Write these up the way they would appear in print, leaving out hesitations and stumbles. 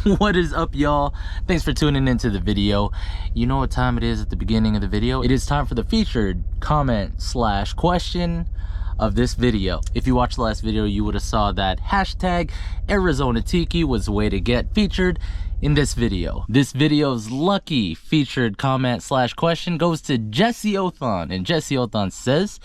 What is up, y'all? Thanks for tuning into the video. You know what time it is at the beginning of the video? It is time for the featured comment/question of this video. If you watched the last video, you would have saw that hashtag Arizona Tiki was the way to get featured in this video. This video's lucky featured comment/question goes to Jesse Othon, and Jesse Othon says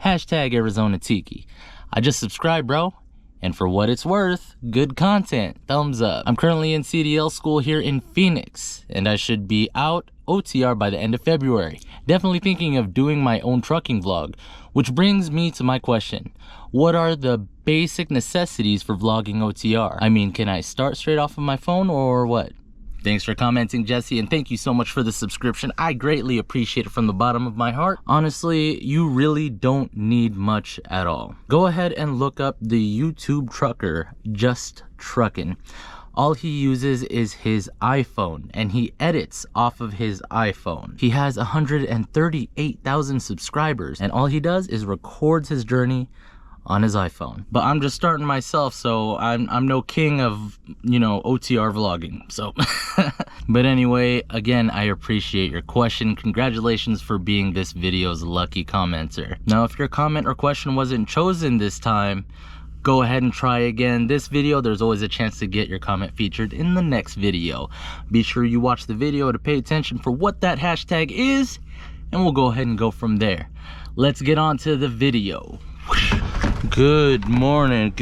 hashtag Arizona Tiki. I just subscribed, bro. And for what it's worth, good content, thumbs up. I'm currently in CDL school here in Phoenix, and I should be out OTR by the end of February. Definitely thinking of doing my own trucking vlog, which brings me to my question. What are the basic necessities for vlogging OTR? I mean, can I start straight off of my phone or what? Thanks for commenting, Jesse, and thank you so much for the subscription. I greatly appreciate it from the bottom of my heart. Honestly, you really don't need much at all. Go ahead and look up the YouTube trucker, Just Truckin'. All he uses is his iPhone, and he edits off of his iPhone. He has 138,000 subscribers, and all he does is records his journey on his iPhone. But I'm just starting myself, so I'm no king of, you know, OTR vlogging, so. But anyway, again, I appreciate your question. Congratulations for being this video's lucky commenter. Now, if your comment or question wasn't chosen this time, go ahead and try again. This video, there's always a chance to get your comment featured in the next video. Be sure you watch the video to pay attention for what that hashtag is, and we'll go ahead and go from there. Let's get on to the video. Good morning,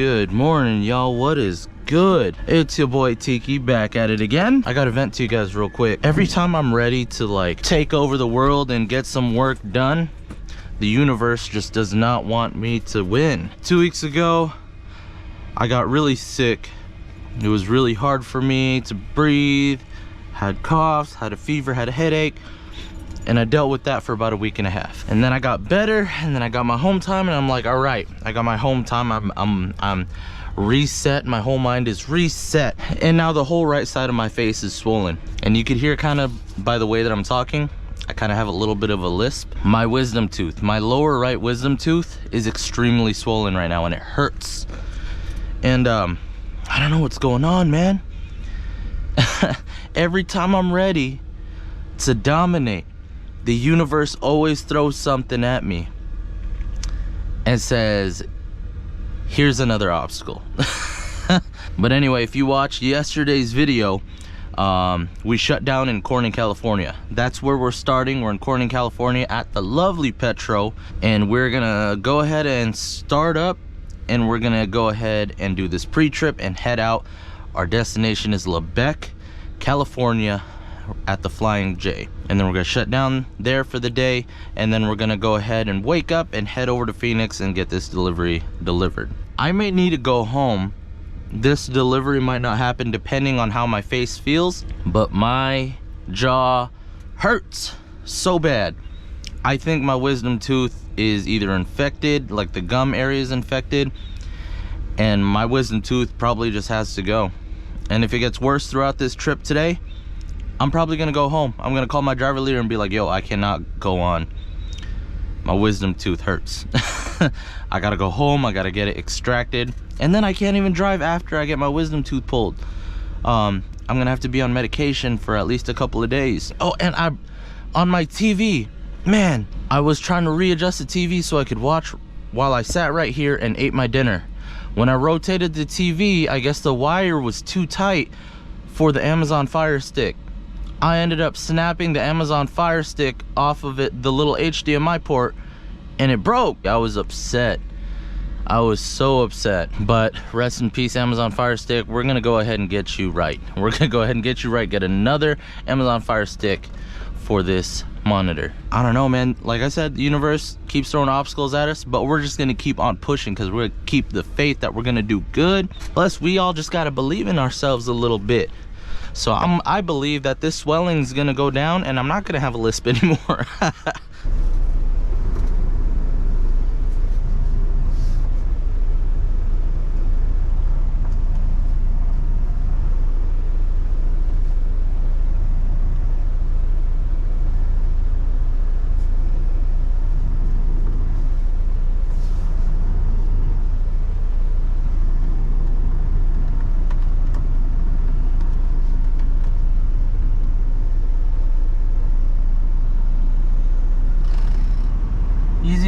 y'all. What is good? It's your boy Tiki back at it again. I gotta vent to you guys real quick. Every time I'm ready to like take over the world and get some work done, the universe just does not want me to win. 2 weeks ago, I got really sick. It was really hard for me to breathe, had coughs, had a fever, had a headache, and I dealt with that for about a week and a half. And then I got better, and then I got my home time, and I'm like, all right, I got my home time. I'm reset. My whole mind is reset. And now the whole right side of my face is swollen. And you could hear kind of by the way that I'm talking, I kind of have a little bit of a lisp. My wisdom tooth, my lower right wisdom tooth is extremely swollen right now, and it hurts. And I don't know what's going on, man. Every time I'm ready to dominate, the universe always throws something at me and says, here's another obstacle. But anyway, if you watched yesterday's video, we shut down in Corning, California. That's where we're starting. We're in Corning, California at the lovely Petro, and we're gonna go ahead and start up, and we're gonna go ahead and do this pre-trip and head out. Our destination is Lebec, California, at the Flying J, and then we're gonna shut down there for the day, and then we're gonna go ahead and wake up and head over to Phoenix and get this delivery delivered. I may need to go home. This delivery might not happen depending on how my face feels, but my jaw hurts so bad. I think my wisdom tooth is either infected, like the gum area is infected, and my wisdom tooth probably just has to go. And if it gets worse throughout this trip today, I'm probably gonna go home. I'm gonna call my driver leader and be like, yo, I cannot go on. My wisdom tooth hurts. I gotta go home, I gotta get it extracted, and then I can't even drive after I get my wisdom tooth pulled. I'm gonna have to be on medication for at least a couple of days. Oh, and on my TV, man, I was trying to readjust the TV so I could watch while I sat right here and ate my dinner. When I rotated the TV, I guess the wire was too tight for the Amazon Fire Stick. I ended up snapping the Amazon Fire Stick off of it, the little HDMI port, and it broke. I was upset. I was so upset. But rest in peace, Amazon Fire Stick. We're gonna go ahead and get you right. We're gonna go ahead and get you right. Get another Amazon Fire Stick for this monitor. I don't know, man. Like I said, the universe keeps throwing obstacles at us, but we're just gonna keep on pushing because we're gonna keep the faith that we're gonna do good. Plus, we all just gotta believe in ourselves a little bit. So I believe that this swelling is gonna go down, and I'm not gonna have a lisp anymore.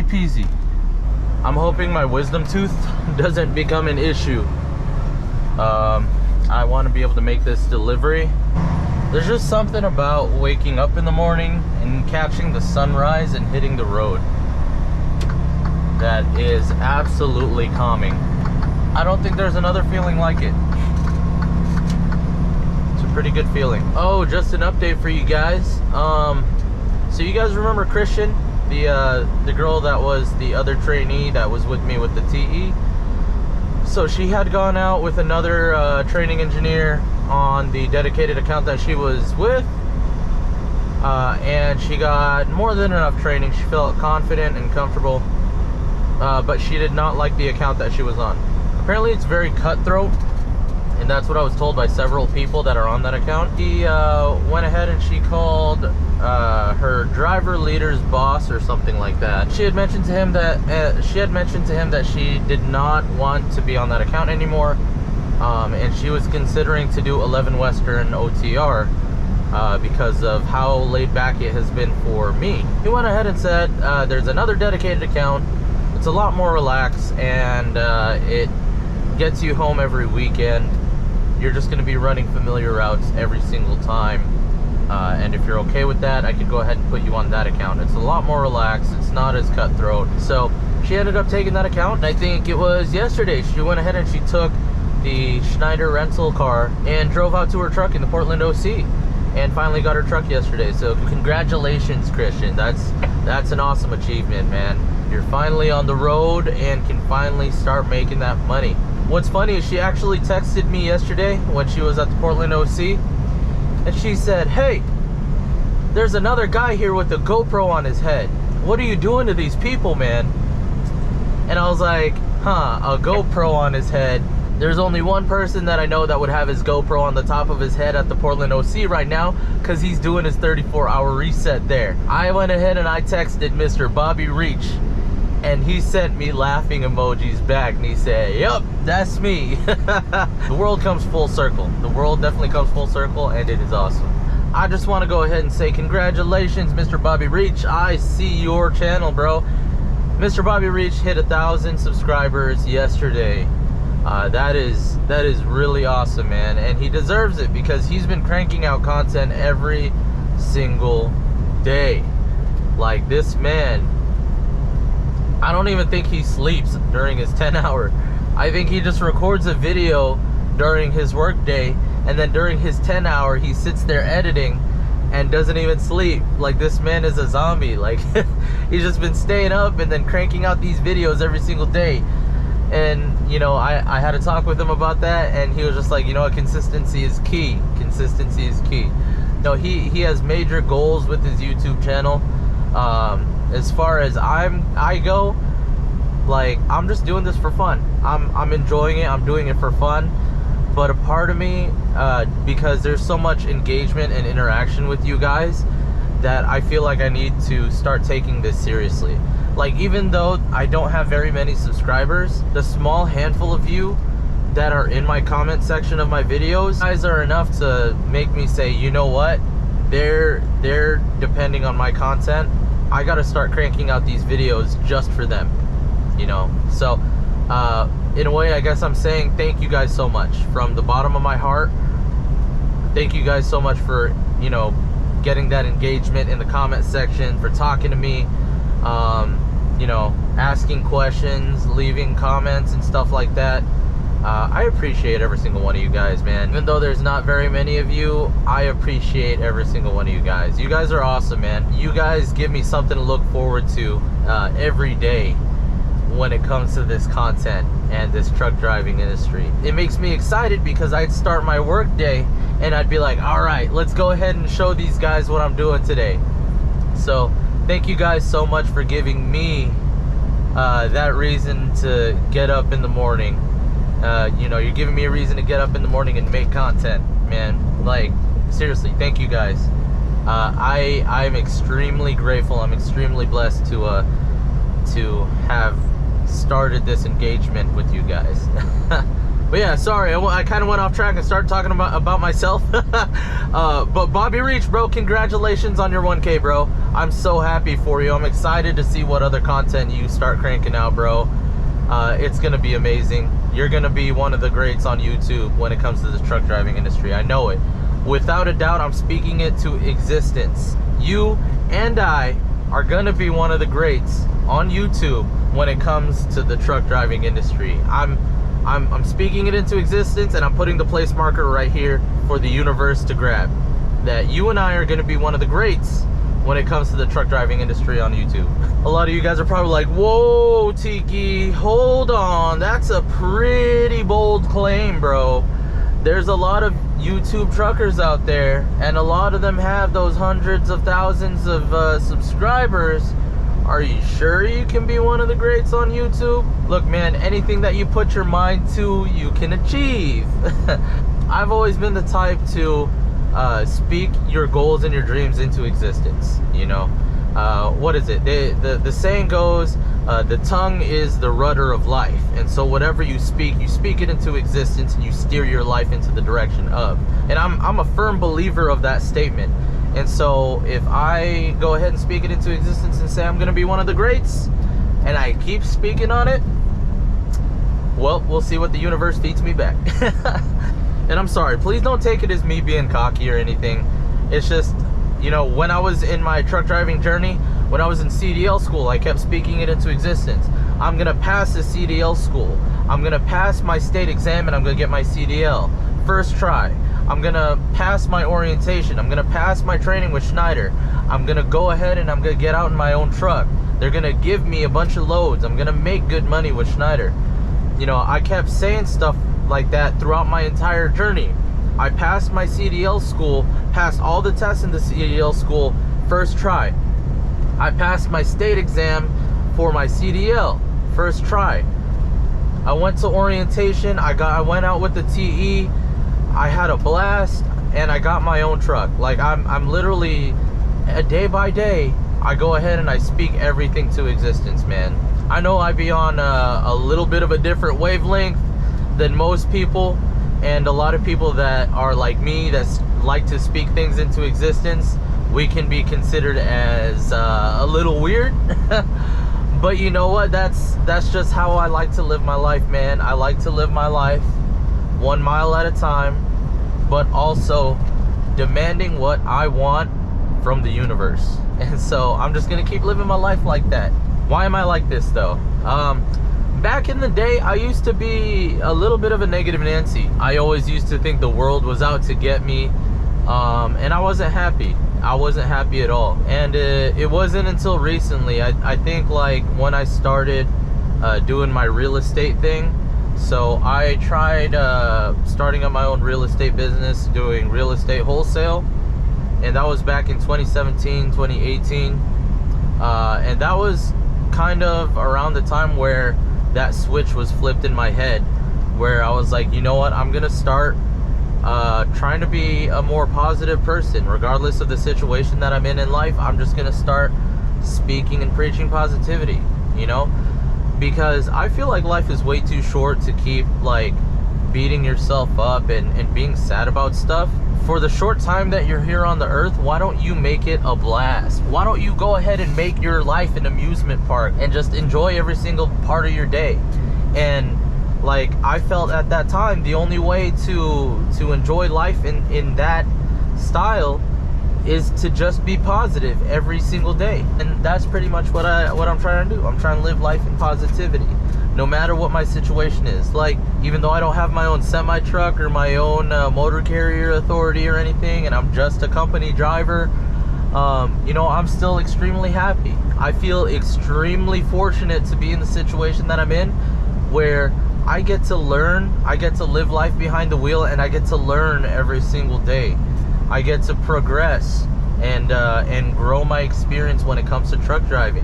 peasy. I'm hoping my wisdom tooth doesn't become an issue. I want to be able to make this delivery. There's just something about waking up in the morning and catching the sunrise and hitting the road that is absolutely calming. I don't think there's another feeling like it. It's a pretty good feeling. Oh, just an update for you guys. So you guys remember Christian, the girl that was the other trainee that was with me with the TE? So she had gone out with another training engineer on the dedicated account that she was with, and she got more than enough training. She felt confident and comfortable, but she did not like the account that she was on. Apparently it's very cutthroat, and that's what I was told by several people that are on that account. She went ahead and she called her driver leader's boss or something like that. She had mentioned to him that she did not want to be on that account anymore, and she was considering to do 11 Western OTR because of how laid back it has been for me. He went ahead and said there's another dedicated account. It's a lot more relaxed, and it gets you home every weekend. You're just going to be running familiar routes every single time, and if you're okay with that, I could go ahead and put you on that account. It's a lot more relaxed. It's not as cutthroat. So she ended up taking that account, and I think it was yesterday she went ahead and she took the Schneider rental car and drove out to her truck in the Portland OC, and finally got her truck yesterday. So congratulations, Christian. That's an awesome achievement, man. You're finally on the road and can finally start making that money. What's funny is she actually texted me yesterday when she was at the Portland OC, and she said, "Hey, there's another guy here with a GoPro on his head. What are you doing to these people, man?" And I was like, huh, a GoPro on his head. There's only one person that I know that would have his GoPro on the top of his head at the Portland OC right now, because he's doing his 34-hour reset there. I went ahead and I texted Mr. Bobby Reach, and he sent me laughing emojis back, and he said, "Yup, that's me." The world comes full circle. The world definitely comes full circle, and it is awesome. I just want to go ahead and say congratulations, Mr. Bobby Reach. I see your channel, bro. Mr. Bobby Reach hit 1,000 subscribers yesterday. That is really awesome, man, and he deserves it because he's been cranking out content every single day. Like, this man, I don't even think he sleeps during his 10-hour. I think he just records a video during his work day, and then during his 10-hour he sits there editing and doesn't even sleep. Like, this man is a zombie. Like, he's just been staying up and then cranking out these videos every single day. And you know, I had a talk with him about that, and he was just like, you know what, consistency is key. Consistency is key. No, he has major goals with his YouTube channel. As far as I go, like, I'm just doing this for fun. I'm enjoying it. I'm doing it for fun. But a part of me, because there's so much engagement and interaction with you guys, that I feel like I need to start taking this seriously. Like, even though I don't have very many subscribers, the small handful of you that are in my comment section of my videos, guys, are enough to make me say, you know what, they're depending on my content. I gotta start cranking out these videos just for them, you know. So in a way, I guess I'm saying thank you guys so much from the bottom of my heart. Thank you guys so much for, you know, getting that engagement in the comment section, for talking to me, you know, asking questions, leaving comments and stuff like that. I appreciate every single one of you guys, man. Even though there's not very many of you, I appreciate every single one of you guys. You guys are awesome, man. You guys give me something to look forward to every day when it comes to this content and this truck driving industry. It makes me excited because I'd start my work day and I'd be like, all right, let's go ahead and show these guys what I'm doing today. So thank you guys so much for giving me that reason to get up in the morning. You know, you're giving me a reason to get up in the morning and make content, man. Like, seriously, thank you guys. I'm extremely grateful. I'm extremely blessed to have started this engagement with you guys. But yeah, sorry, I kind of went off track and started talking about myself. But Bobby Reach, bro, congratulations on your 1K, bro. I'm so happy for you. I'm excited to see what other content you start cranking out, bro. It's gonna be amazing. You're gonna be one of the greats on YouTube when it comes to the truck driving industry. I know it. Without a doubt, I'm speaking it to existence. You and I are gonna be one of the greats on YouTube when it comes to the truck driving industry. I'm speaking it into existence, and I'm putting the place marker right here for the universe to grab. That you and I are gonna be one of the greats when it comes to the truck driving industry on YouTube. A lot of you guys are probably like, whoa, Tiki, hold on. That's a pretty bold claim, bro. There's a lot of YouTube truckers out there, and a lot of them have those hundreds of thousands of subscribers. Are you sure you can be one of the greats on YouTube? Look, man, anything that you put your mind to, you can achieve. I've always been the type to speak your goals and your dreams into existence, you know? What is it? The saying goes, the tongue is the rudder of life. And so whatever you speak it into existence, and you steer your life into the direction of. And I'm a firm believer of that statement. And so if I go ahead and speak it into existence and say I'm gonna be one of the greats, and I keep speaking on it, well, we'll see what the universe feeds me back. And I'm sorry, please don't take it as me being cocky or anything. It's just, you know, when I was in my truck driving journey, when I was in CDL school, I kept speaking it into existence. I'm gonna pass the CDL school. I'm gonna pass my state exam, and I'm gonna get my CDL. First try. I'm gonna pass my orientation. I'm gonna pass my training with Schneider. I'm gonna go ahead and I'm gonna get out in my own truck. They're gonna give me a bunch of loads. I'm gonna make good money with Schneider. You know, I kept saying stuff like that throughout my entire journey. I passed my CDL school, passed all the tests in the CDL school, first try. I passed my state exam for my CDL, first try. I went to orientation, I went out with the TE, I had a blast, and I got my own truck. Like, I'm literally, day by day, I go ahead and I speak everything to existence, man. I know I be on a little bit of a different wavelength than most people, and a lot of people that are like me, that like to speak things into existence, we can be considered as a little weird. But you know what, that's just how I like to live my life, man. I like to live my life 1 mile at a time, but also demanding what I want from the universe. And so I'm just gonna keep living my life like that. Why am I like this though? Back in the day, I used to be a little bit of a negative Nancy. I always used to think the world was out to get me, and I wasn't happy. I wasn't happy at all. And it wasn't until recently, I think, like when I started doing my real estate thing. So I tried starting up my own real estate business, doing real estate wholesale, and that was back in 2017, 2018, and that was kind of around the time where that switch was flipped in my head, where I was like, you know what, I'm gonna start trying to be a more positive person regardless of the situation that I'm in life. I'm just gonna start speaking and preaching positivity, you know, because I feel like life is way too short to keep like beating yourself up and being sad about stuff. For the short time that you're here on the earth, why don't you make it a blast? Why don't you go ahead and make your life an amusement park and just enjoy every single part of your day? And like, I felt at that time the only way to enjoy life in that style is to just be positive every single day. And that's pretty much what I'm trying to do. I'm trying to live life in positivity, no matter what my situation is. Like, even though I don't have my own semi-truck or my own motor carrier authority or anything, and I'm just a company driver, you know, I'm still extremely happy. I feel extremely fortunate to be in the situation that I'm in, where I get to learn, I get to live life behind the wheel, and I get to learn every single day. I get to progress and grow my experience when it comes to truck driving.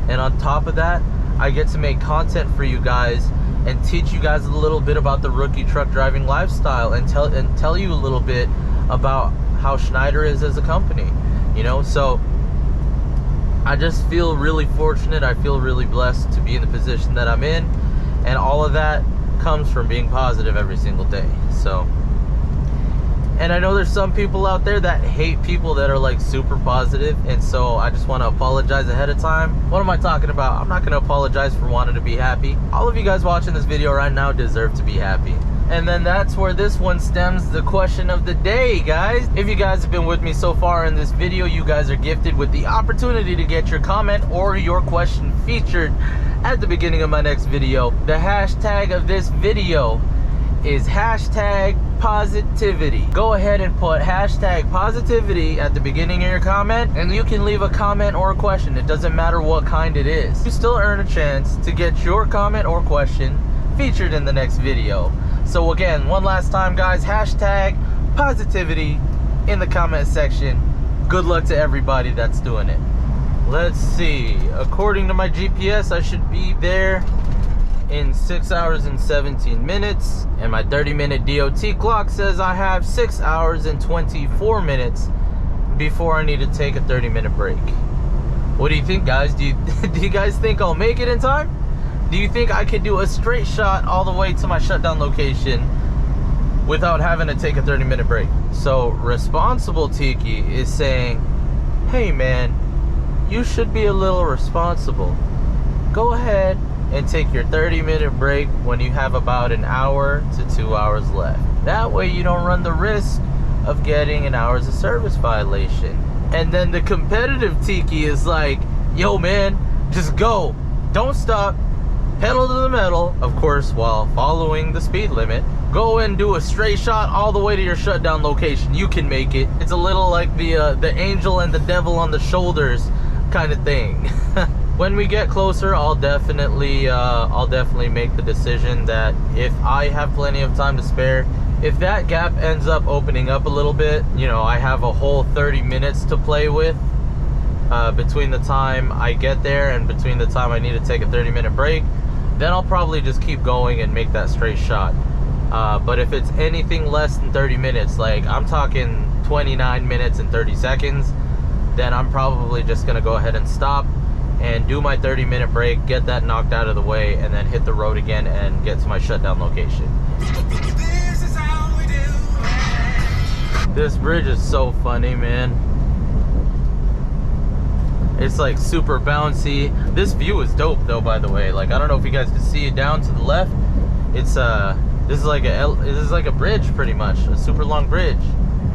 And on top of that, I get to make content for you guys and teach you guys a little bit about the rookie truck driving lifestyle, and tell you a little bit about how Schneider is as a company, you know. So I just feel really fortunate. I feel really blessed to be in the position that I'm in, and all of that comes from being positive every single day. So, and I know there's some people out there that hate people that are like super positive, and so I just want to apologize ahead of time. What am I talking about? I'm not going to apologize for wanting to be happy. All of you guys watching this video right now deserve to be happy. And then that's where this one stems the question of the day, guys. If you guys have been with me so far in this video, you guys are gifted with the opportunity to get your comment or your question featured at the beginning of my next video. The hashtag of this video is hashtag positivity. Go ahead and put hashtag positivity at the beginning of your comment, and you can leave a comment or a question. It doesn't matter what kind it is. You still earn a chance to get your comment or question featured in the next video. So again, one last time, guys, hashtag positivity in the comment section. Good luck to everybody that's doing it. Let's see, according to my GPS, I should be there in 6 hours and 17 minutes, and my 30-minute DOT clock says I have 6 hours and 24 minutes before I need to take a 30-minute break. What do you think, guys? Do you guys think I'll make it in time? Do you think I could do a straight shot all the way to my shutdown location without having to take a 30-minute break? So Responsible Tiki is saying, hey man, you should be a little responsible. Go ahead and take your 30-minute break when you have about an hour to 2 hours left. That way you don't run the risk of getting an hours of service violation. And then the competitive Tiki is like, yo man, just go, don't stop, pedal to the metal, of course while following the speed limit. Go and do a straight shot all the way to your shutdown location. You can make it. It's a little like the angel and the devil on the shoulders kind of thing. When we get closer, I'll definitely make the decision that if I have plenty of time to spare, if that gap ends up opening up a little bit, you know, I have a whole 30 minutes to play with between the time I get there and between the time I need to take a 30-minute break, then I'll probably just keep going and make that straight shot. But if it's anything less than 30 minutes, like I'm talking 29 minutes and 30 seconds, then I'm probably just gonna go ahead and stop and do my 30-minute break, get that knocked out of the way, and then hit the road again and get to my shutdown location. This is how we do it. This bridge is so funny, man. It's like super bouncy. This view is dope though, by the way. Like, I don't know if you guys can see it down to the left. It's this is like a bridge pretty much, a super long bridge.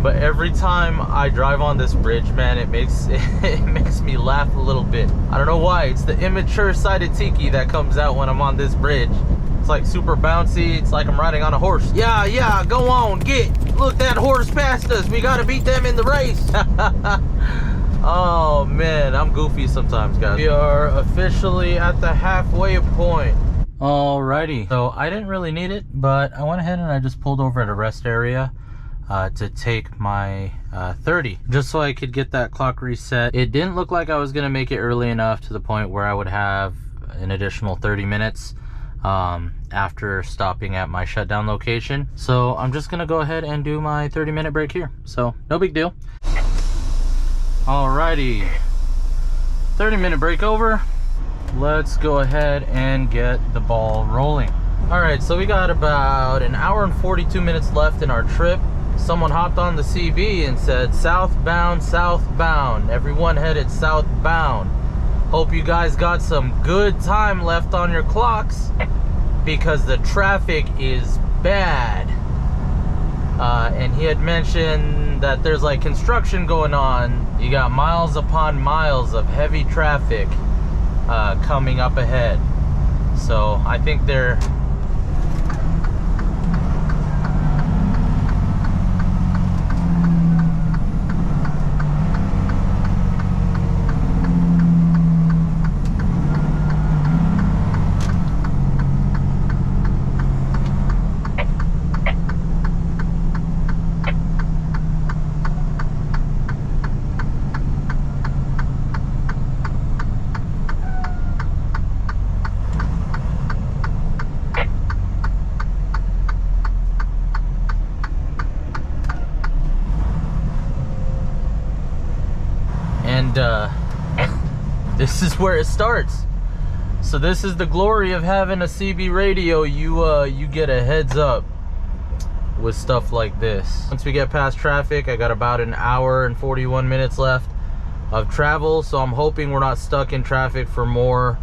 But every time I drive on this bridge, man, it makes me laugh a little bit. I don't know why. It's the immature side of Tiki that comes out when I'm on this bridge. It's like super bouncy. It's like I'm riding on a horse. Yeah, go on, look, that horse passed us. We gotta beat them in the race. Oh man, I'm goofy sometimes, guys. We are officially at the halfway point. Alrighty, so I didn't really need it, but I went ahead and I just pulled over at a rest area to take my 30, just so I could get that clock reset. It didn't look like I was gonna make it early enough to the point where I would have an additional 30 minutes after stopping at my shutdown location. So I'm just gonna go ahead and do my 30-minute break here. So no big deal. Alrighty, 30-minute break over. Let's go ahead and get the ball rolling. Alright, so we got about an hour and 42 minutes left in our trip. Someone hopped on the CB and said, southbound, southbound. Everyone headed southbound. Hope you guys got some good time left on your clocks, because the traffic is bad. And he had mentioned that there's like construction going on. You got miles upon miles of heavy traffic coming up ahead. So I think they're this is where it starts. So this is the glory of having a CB radio. You get a heads up with stuff like this. Once we get past traffic, I got about an hour and 41 minutes left of travel, so I'm hoping we're not stuck in traffic for more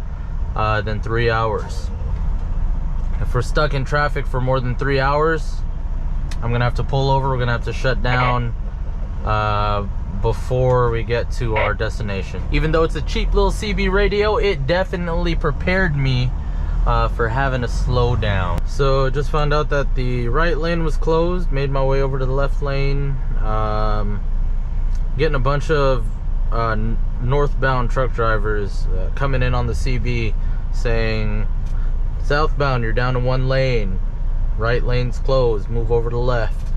than 3 hours. If we're stuck in traffic for more than 3 hours, I'm gonna have to pull over. We're gonna have to shut down before we get to our destination. Even though it's a cheap little CB radio, it definitely prepared me for having to slow down. So just found out that the right lane was closed. Made my way over to the left lane. Getting a bunch of northbound truck drivers coming in on the CB saying, southbound, you're down to one lane, right lane's closed, move over to the left.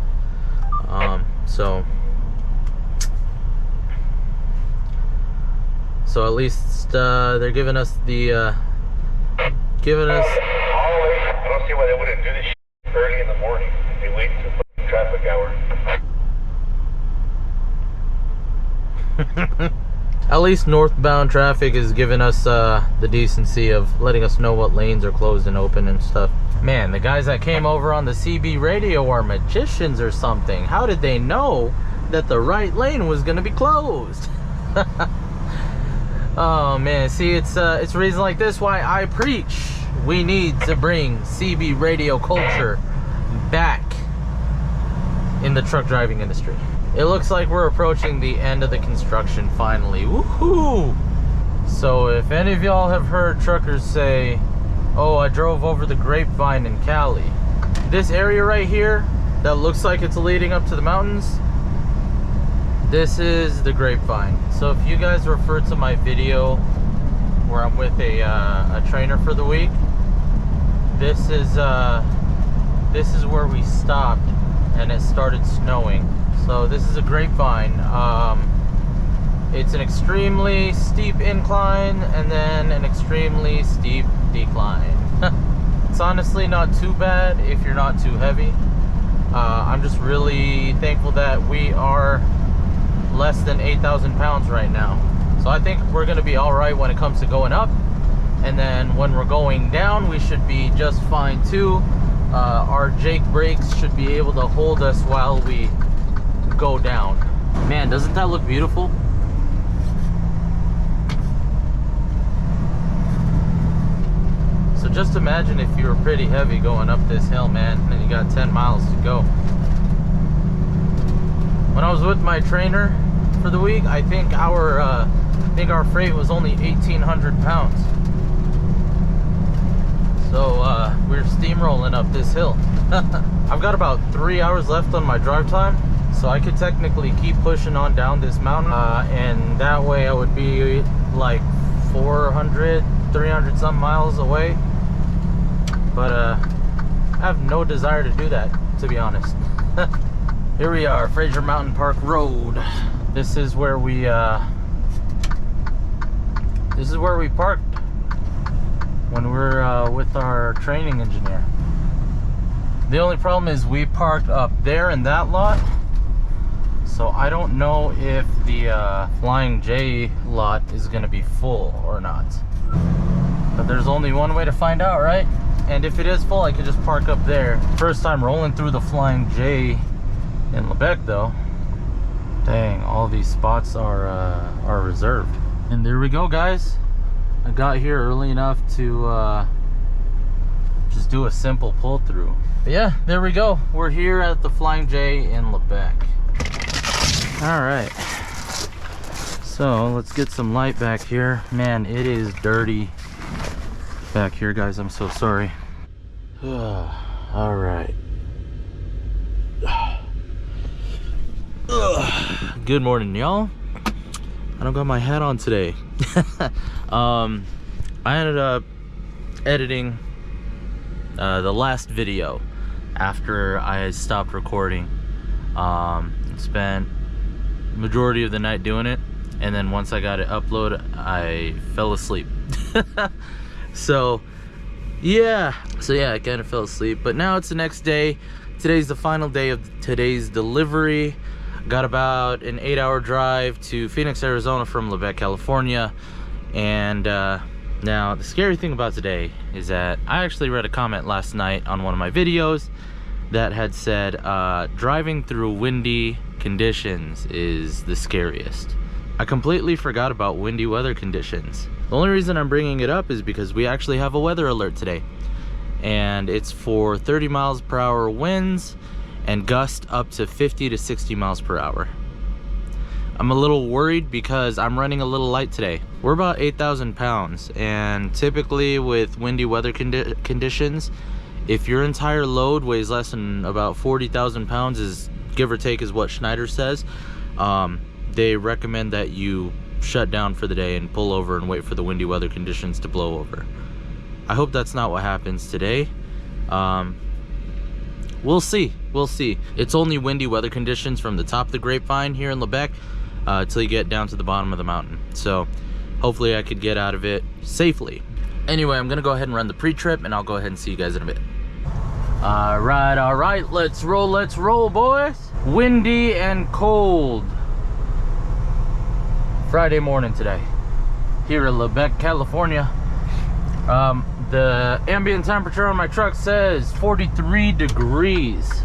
So at least they're giving us the I don't see why they wouldn't do this early in the morning. They wait until traffic hour. At least northbound traffic is giving us the decency of letting us know what lanes are closed and open and stuff. Man, the guys that came over on the CB radio are magicians or something. How did they know that the right lane was gonna be closed? Oh man, see, it's reason like this why I preach we need to bring CB radio culture back in the truck driving industry. It looks like we're approaching the end of the construction finally. Woohoo! So if any of y'all have heard truckers say, oh, I drove over the grapevine in Cali, this area right here that looks like it's leading up to the mountains, this is the grapevine. So if you guys refer to my video where I'm with a trainer for the week, this is where we stopped and it started snowing. So this is a grapevine. It's an extremely steep incline and then an extremely steep decline. It's honestly not too bad if you're not too heavy. I'm just really thankful that we are less than 8,000 pounds right now. So I think we're gonna be all right when it comes to going up. And then when we're going down, we should be just fine too. Our Jake brakes should be able to hold us while we go down. Man, doesn't that look beautiful? So just imagine if you were pretty heavy going up this hill, man, and you got 10 miles to go. When I was with my trainer for the week, I think our freight was only 1,800 pounds. So we're steamrolling up this hill. I've got about 3 hours left on my drive time, so I could technically keep pushing on down this mountain, and that way I would be like 400, 300 some miles away. But I have no desire to do that, to be honest. Here we are, Fraser Mountain Park Road. This is where we parked when we're with our training engineer. The only problem is we parked up there in that lot, so I don't know if the Flying J lot is gonna be full or not. But there's only one way to find out, right? And if it is full, I could just park up there. First time rolling through the Flying J in Lebec though. Dang, all these spots are reserved. And there we go, guys. I got here early enough to just do a simple pull through. But yeah, there we go. We're here at the Flying J in Lebec. All right. So let's get some light back here. Man, it is dirty back here, guys. I'm so sorry. All right. Good morning, y'all. I don't got my hat on today. I ended up editing the last video after I stopped recording. Spent majority of the night doing it, and then once I got it uploaded, I fell asleep. So yeah, I kind of fell asleep, but now it's the next day. Today's the final day of today's delivery. Got about an 8-hour drive to Phoenix, Arizona from Lebec, California, and Now, the scary thing about today is that I actually read a comment last night on one of my videos that had said driving through windy conditions is the scariest. I completely forgot about windy weather conditions. The only reason I'm bringing it up is because we actually have a weather alert today, and it's for 30 miles per hour winds and gust up to 50 to 60 miles per hour. I'm a little worried because I'm running a little light today. We're about 8,000 pounds, and typically with windy weather conditions, if your entire load weighs less than about 40,000 pounds, is give or take is what Schneider says, they recommend that you shut down for the day and pull over and wait for the windy weather conditions to blow over. I hope that's not what happens today. We'll see. It's only windy weather conditions from the top of the grapevine here in Lebec till you get down to the bottom of the mountain. So hopefully I could get out of it safely. Anyway, I'm gonna go ahead and run the pre-trip, and I'll go ahead and see you guys in a bit. All right, let's roll, boys. Windy and cold Friday morning today here in Lebec, California. The ambient temperature on my truck says 43 degrees.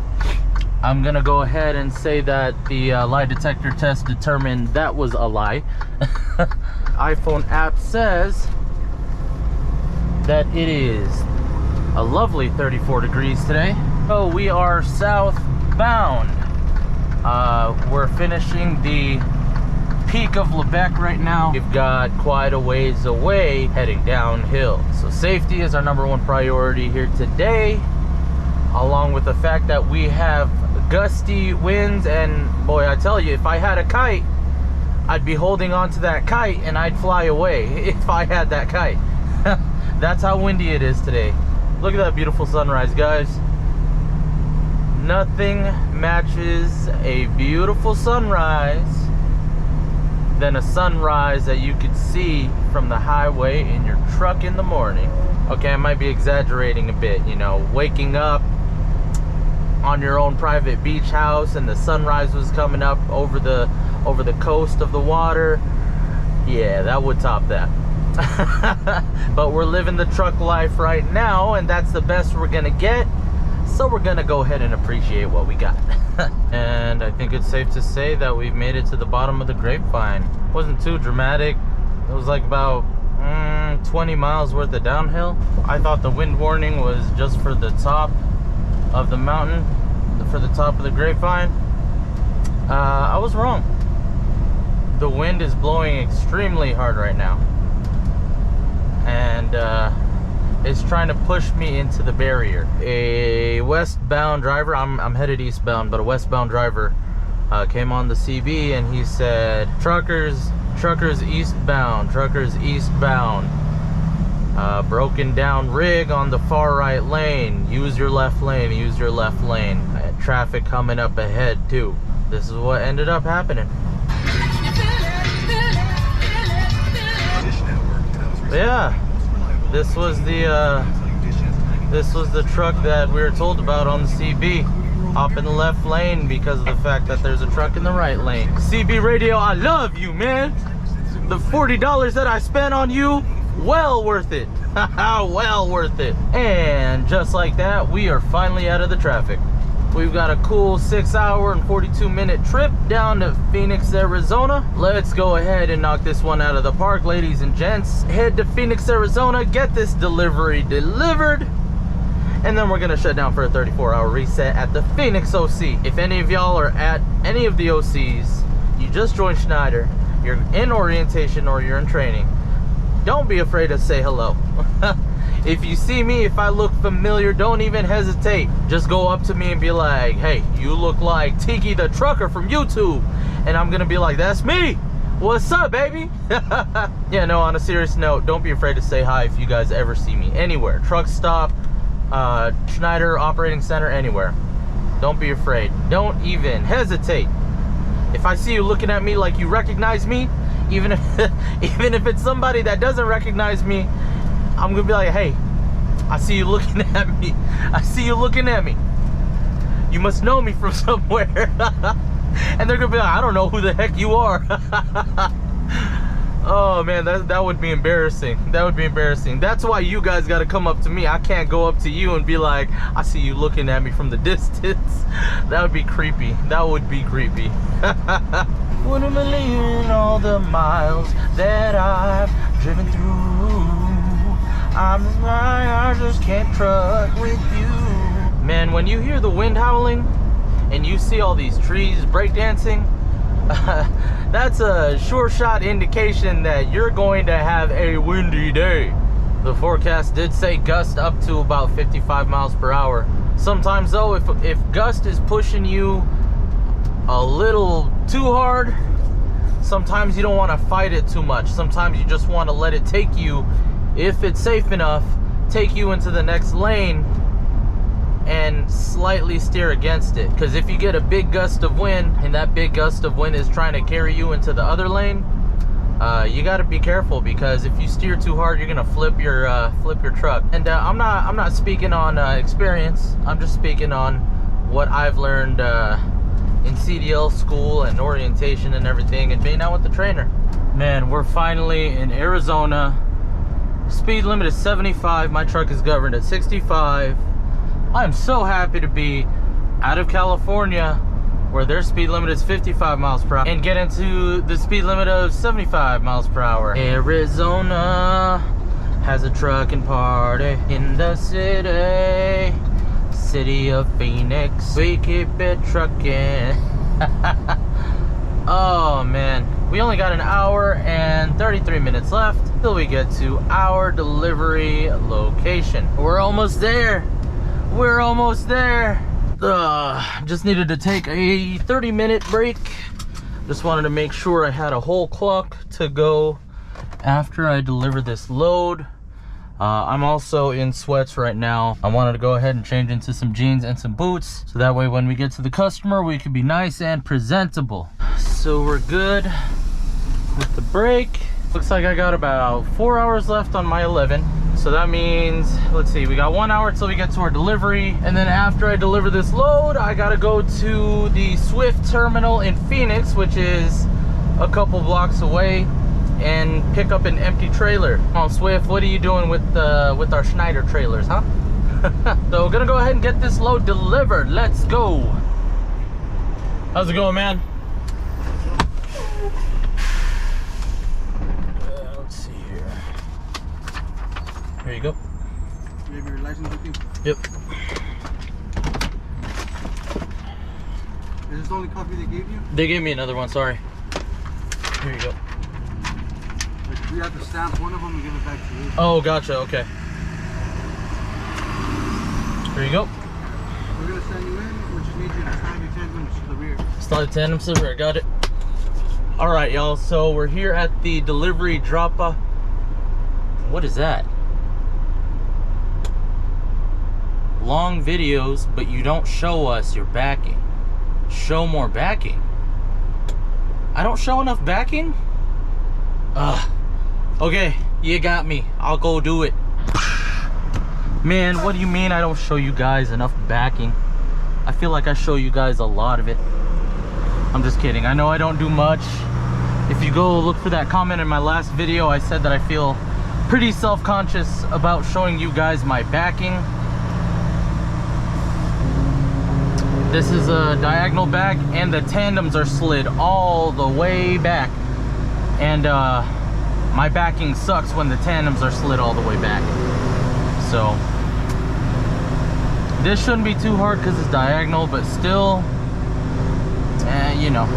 I'm gonna go ahead and say that the lie detector test determined that was a lie. iPhone app says that it is a lovely 34 degrees today. So we are southbound. We're finishing the peak of Lebec right now. We've got quite a ways away heading downhill. So safety is our #1 priority here today, along with the fact that we have gusty winds. And boy, I tell you, if I had a kite, I'd be holding on to that kite and I'd fly away if I had that kite. That's how windy it is today. Look at that beautiful sunrise, guys. Nothing matches a beautiful sunrise than a sunrise that you could see from the highway in your truck in the morning. Okay, I might be exaggerating a bit, you know, waking up on your own private beach house and the sunrise was coming up over the coast of the water. Yeah, that would top that. But we're living the truck life right now, and that's the best we're gonna get. So we're gonna go ahead and appreciate what we got. And I think it's safe to say that we've made it to the bottom of the grapevine. Wasn't too dramatic. It was like about 20 miles worth of downhill. I thought the wind warning was just for the top of the mountain, for the top of the grapevine. I was wrong. The wind is blowing extremely hard right now, and it's trying to push me into the barrier. A westbound driver, I'm headed eastbound, but a westbound driver came on the CB and he said, truckers eastbound, broken down rig on the far right lane, use your left lane. Traffic coming up ahead too. This is what ended up happening. But yeah, this was the truck that we were told about on the CB. Hop in the left lane because of the fact that there's a truck in the right lane. CB radio, I love you, man. The $40 that I spent on you, well worth it. Well worth it. And just like that, we are finally out of the traffic. We've got a cool 6-hour and 42-minute trip down to Phoenix, Arizona. Let's go ahead and knock this one out of the park, ladies and gents. Head to Phoenix, Arizona, get this delivery delivered, and then we're gonna shut down for a 34-hour reset at the Phoenix OC. If any of y'all are at any of the OCs, you just joined Schneider, you're in orientation or you're in training, don't be afraid to say hello. If you see me, if I look familiar, don't even hesitate. Just go up to me and be like, hey, you look like Tiki the Trucker from YouTube. And I'm gonna be like, that's me. What's up, baby? Yeah, no, on a serious note, don't be afraid to say hi if you guys ever see me anywhere. Truck stop, Schneider Operating Center, anywhere. Don't be afraid. Don't even hesitate. If I see you looking at me like you recognize me, even if it's somebody that doesn't recognize me, I'm gonna be like, hey, I see you looking at me. I see you looking at me. You must know me from somewhere. And they're gonna be like, I don't know who the heck you are. Oh man, that would be embarrassing. That would be embarrassing. That's why you guys got to come up to me. I can't go up to you and be like, I see you looking at me from the distance. That would be creepy. That would be creepy. Wouldn't believe in all the miles that I've driven through. I just can't truck with you. Man, when you hear the wind howling and you see all these trees breakdancing, that's a sure shot indication that you're going to have a windy day. The forecast did say gust up to about 55 miles per hour. Sometimes though, if gust is pushing you a little too hard, sometimes you don't want to fight it too much. Sometimes you just want to let it take you, if it's safe enough, take you into the next lane and slightly steer against it. Because if you get a big gust of wind and that big gust of wind is trying to carry you into the other lane, you got to be careful, because if you steer too hard, you're gonna flip your truck. And I'm not speaking on experience. I'm just speaking on what I've learned in CDL school and orientation and everything, and being out with the trainer. Man, we're finally in Arizona. Speed limit is 75. My truck is governed at 65. I'm so happy to be out of California, where their speed limit is 55 miles per hour, and get into the speed limit of 75 miles per hour. Arizona has a trucking party in the city of Phoenix. We keep it trucking. Oh man, we only got an hour and 33 minutes left till we get to our delivery location. We're almost there. We're almost there. Just needed to take a 30-minute break. Just wanted to make sure I had a whole clock to go after I deliver this load. I'm also in sweats right now. I wanted to go ahead and change into some jeans and some boots, so that way when we get to the customer, we can be nice and presentable. So we're good with the break. Looks like I got about 4 hours left on my 11. So that means, let's see, we got 1 hour till we get to our delivery. And then after I deliver this load, I gotta go to the Swift terminal in Phoenix, which is a couple blocks away, and pick up an empty trailer. Oh, Swift, what are you doing with our Schneider trailers, huh? So we're gonna go ahead and get this load delivered. Let's go. How's it going, man? Let's see here. Here you go. You have your license with you? Yep. Is this the only copy they gave you? They gave me another one, sorry. Here you go. Like, we have to stamp one of them and give it back to you. Oh, gotcha, okay. Here you go. We're gonna send you in, we just need you to slide your tandems to the rear. Slide the tandems to the rear, got it. Alright, y'all, so we're here at the delivery drop-off. What is that? Long videos, but you don't show us your backing. Show more backing. I don't show enough backing? Okay, you got me. I'll go do it. Man, what do you mean I don't show you guys enough backing? I feel like I show you guys a lot of it. I'm just kidding. I know I don't do much. If you go look for that comment in my last video, I said that I feel pretty self-conscious about showing you guys my backing. This is a diagonal back, and the tandems are slid all the way back. And my backing sucks when the tandems are slid all the way back. So this shouldn't be too hard because it's diagonal, but still, you know.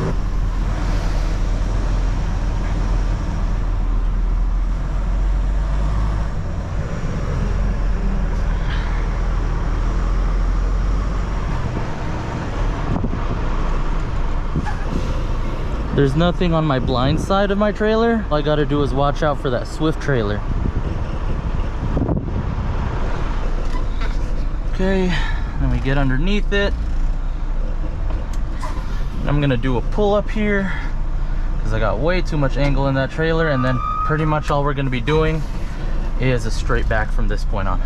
There's nothing on my blind side of my trailer. All I gotta do is watch out for that Swift trailer. Okay, then we get underneath it. I'm gonna do a pull up here because I got way too much angle in that trailer, and then pretty much all we're gonna be doing is a straight back from this point on.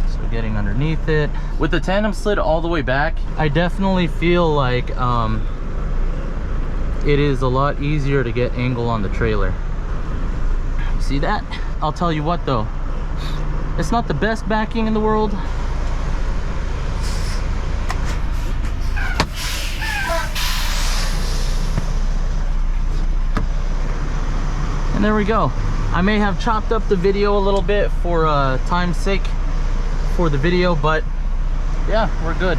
So getting underneath it. With the tandem slid all the way back, I definitely feel like it is a lot easier to get angle on the trailer. See that? I'll tell you what though, it's not the best backing in the world. And there we go. I may have chopped up the video a little bit for time's sake for the video, but yeah, we're good.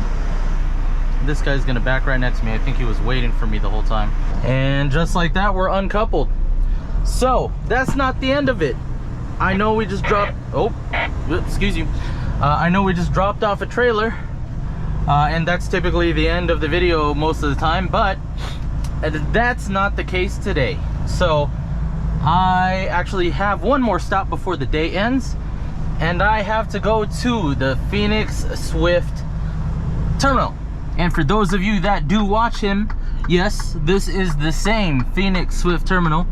This guy's gonna back right next to me. I think he was waiting for me the whole time. And just like that, we're uncoupled. So that's not the end of it. I know we just dropped, oh, excuse you. I know we just dropped off a trailer, and that's typically the end of the video most of the time, but that's not the case today. So I actually have one more stop before the day ends, and I have to go to the Phoenix Swift terminal. And for those of you that do watch him, yes, this is the same Phoenix Swift terminal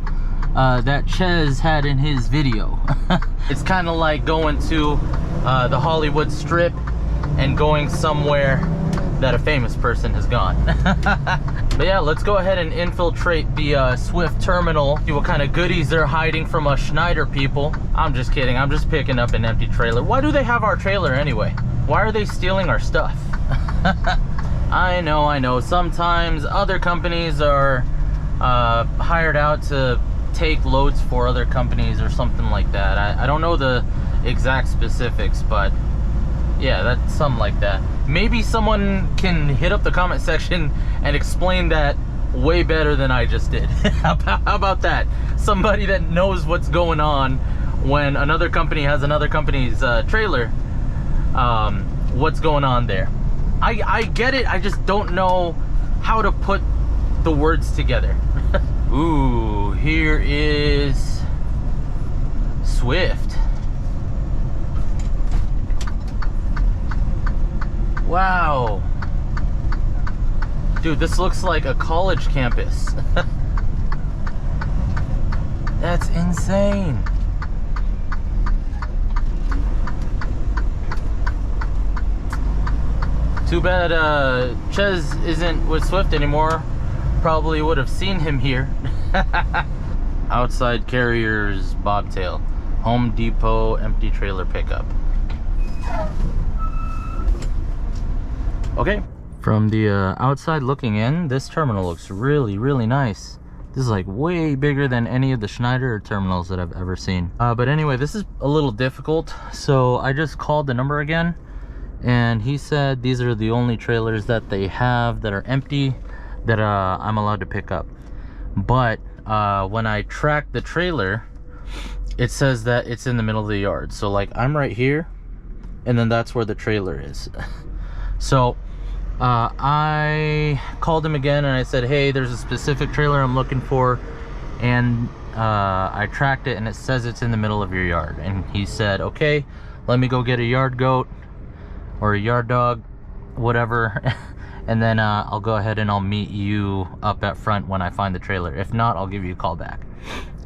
that Ches had in his video. It's kind of like going to the Hollywood Strip and going somewhere that a famous person has gone. But yeah, let's go ahead and infiltrate the Swift terminal, see what kind of goodies they're hiding from us Schneider people. I'm just kidding, I'm just picking up an empty trailer. Why do they have our trailer anyway? Why are they stealing our stuff? I know, sometimes other companies are hired out to take loads for other companies or something like that. I don't know the exact specifics, but yeah, that's something like that. Maybe someone can hit up the comment section and explain that way better than I just did. How about that? Somebody that knows what's going on when another company has another company's trailer. What's going on there? I get it, I just don't know how to put the words together. Ooh, here is Swift. Wow. Dude, this looks like a college campus. That's insane. Too bad Ches isn't with Swift anymore. Probably would have seen him here. Outside Carriers Bobtail. Home Depot empty trailer pickup. Okay. From the outside looking in, this terminal looks really, really nice. This is like way bigger than any of the Schneider terminals that I've ever seen. But anyway, this is a little difficult. So I just called the number again, and he said these are the only trailers that they have that are empty that I'm allowed to pick up. But when I track the trailer, it says that it's in the middle of the yard. So like I'm right here, and then that's where the trailer is. So I called him again and I said, hey, there's a specific trailer I'm looking for, and I tracked it and it says it's in the middle of your yard. And he said, okay, let me go get a yard goat or a yard dog, whatever. And then I'll go ahead and I'll meet you up at front when I find the trailer. If not, I'll give you a call back.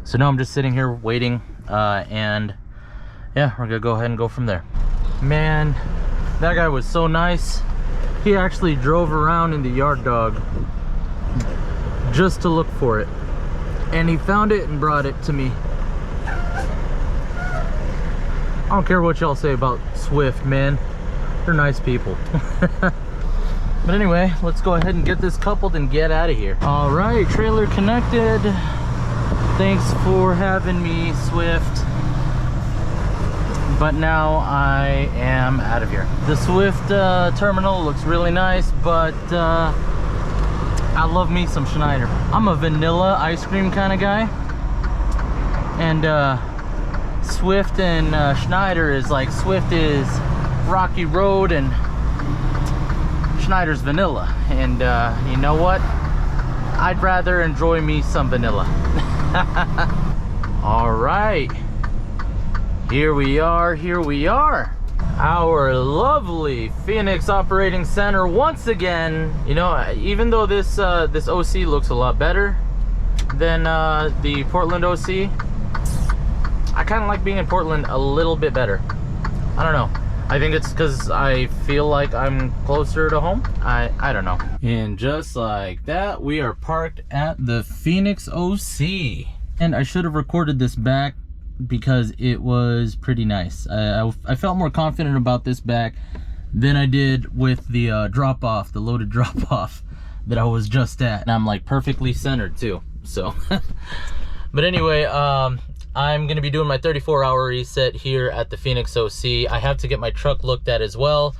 So now I'm just sitting here waiting, and yeah, we're gonna go ahead and go from there. Man, that guy was so nice. He actually drove around in the yard dog just to look for it, and he found it and brought it to me. I don't care what y'all say about Swift, man. They're nice people. But anyway, let's go ahead and get this coupled and get out of here. All right, trailer connected. Thanks for having me, Swift. But now I am out of here. The Swift terminal looks really nice, but I love me some Schneider. I'm a vanilla ice cream kind of guy, and Swift and Schneider is like, Swift is Rocky Road and Schneider's vanilla. And you know what? I'd rather enjoy me some vanilla. All right. Here we are, our lovely Phoenix Operating Center once again. You know, even though this this OC looks a lot better than the Portland OC, I kind of like being in Portland a little bit better. I don't know. I think it's because I feel like I'm closer to home. I don't know. And just like that, we are parked at the Phoenix OC. And I should have recorded this back because it was pretty nice. I felt more confident about this back than I did with the drop-off, the loaded drop-off that I was just at. And I'm like perfectly centered too, so. But anyway, I'm gonna be doing my 34-hour reset here at the Phoenix OC. I have to get my truck looked at as well.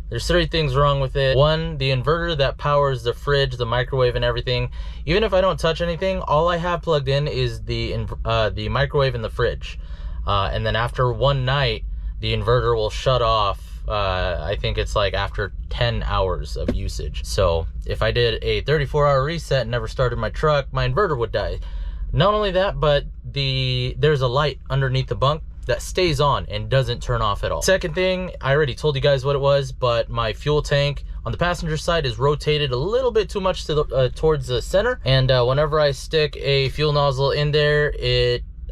There's 3 things wrong with it. 1, the inverter that powers the fridge, the microwave, and everything. Even if I don't touch anything, all I have plugged in is the microwave and the fridge. And then after one night, the inverter will shut off. I think it's like after 10 hours of usage. So if I did a 34-hour reset and never started my truck, my inverter would die. Not only that, but there's a light underneath the bunk that stays on and doesn't turn off at all. Second thing, I already told you guys what it was, but my fuel tank on the passenger side is rotated a little bit too much to the, towards the center. And whenever I stick a fuel nozzle in there,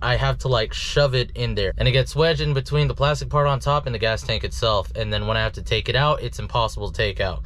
I have to like shove it in there, and it gets wedged in between the plastic part on top and the gas tank itself. And then when I have to take it out, it's impossible to take out.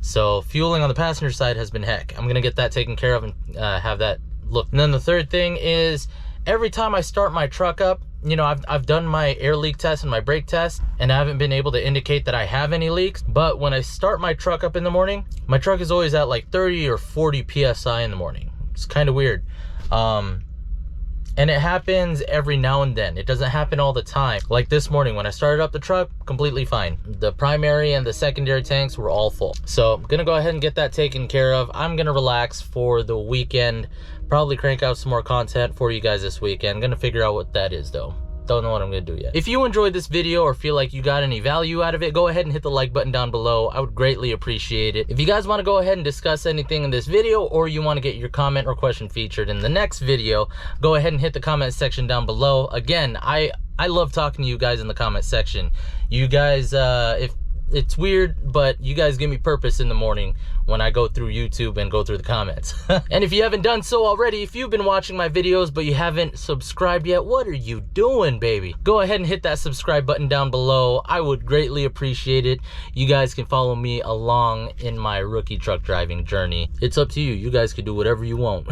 So fueling on the passenger side has been heck. I'm gonna get that taken care of and have that look. And then the third thing is, every time I start my truck up, you know, I've done my air leak test and my brake test, and I haven't been able to indicate that I have any leaks. But when I start my truck up in the morning, my truck is always at like 30 or 40 PSI in the morning. It's kind of weird. And it happens every now and then. It doesn't happen all the time. Like this morning when I started up the truck, completely fine. The primary and the secondary tanks were all full. So I'm gonna go ahead and get that taken care of. I'm gonna relax for the weekend. Probably crank out some more content for you guys this weekend. Gonna figure out what that is though. Don't know what I'm gonna do yet. If you enjoyed this video or feel like you got any value out of it, go ahead and hit the like button down below. I would greatly appreciate it. If you guys want to go ahead and discuss anything in this video, or you want to get your comment or question featured in the next video, go ahead and hit the comment section down below. Again, I love talking to you guys in the comment section. You guys, if it's weird, but you guys give me purpose in the morning when I go through YouTube and go through the comments. And if you haven't done so already, if you've been watching my videos but you haven't subscribed yet, what are you doing, baby? Go ahead and hit that subscribe button down below. I would greatly appreciate it. You guys can follow me along in my rookie truck driving journey. It's up to you. You guys can do whatever you want.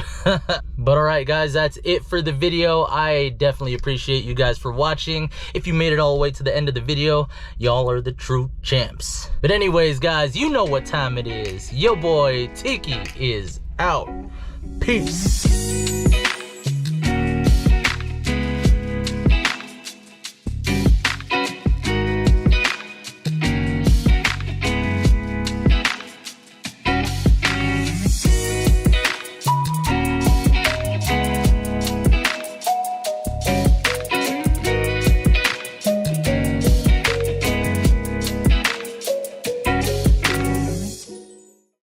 But alright guys, that's it for the video. I definitely appreciate you guys for watching. If you made it all the way to the end of the video, y'all are the true champs. But anyways guys, you know what time it is. Yo boy Tiki is out. Peace.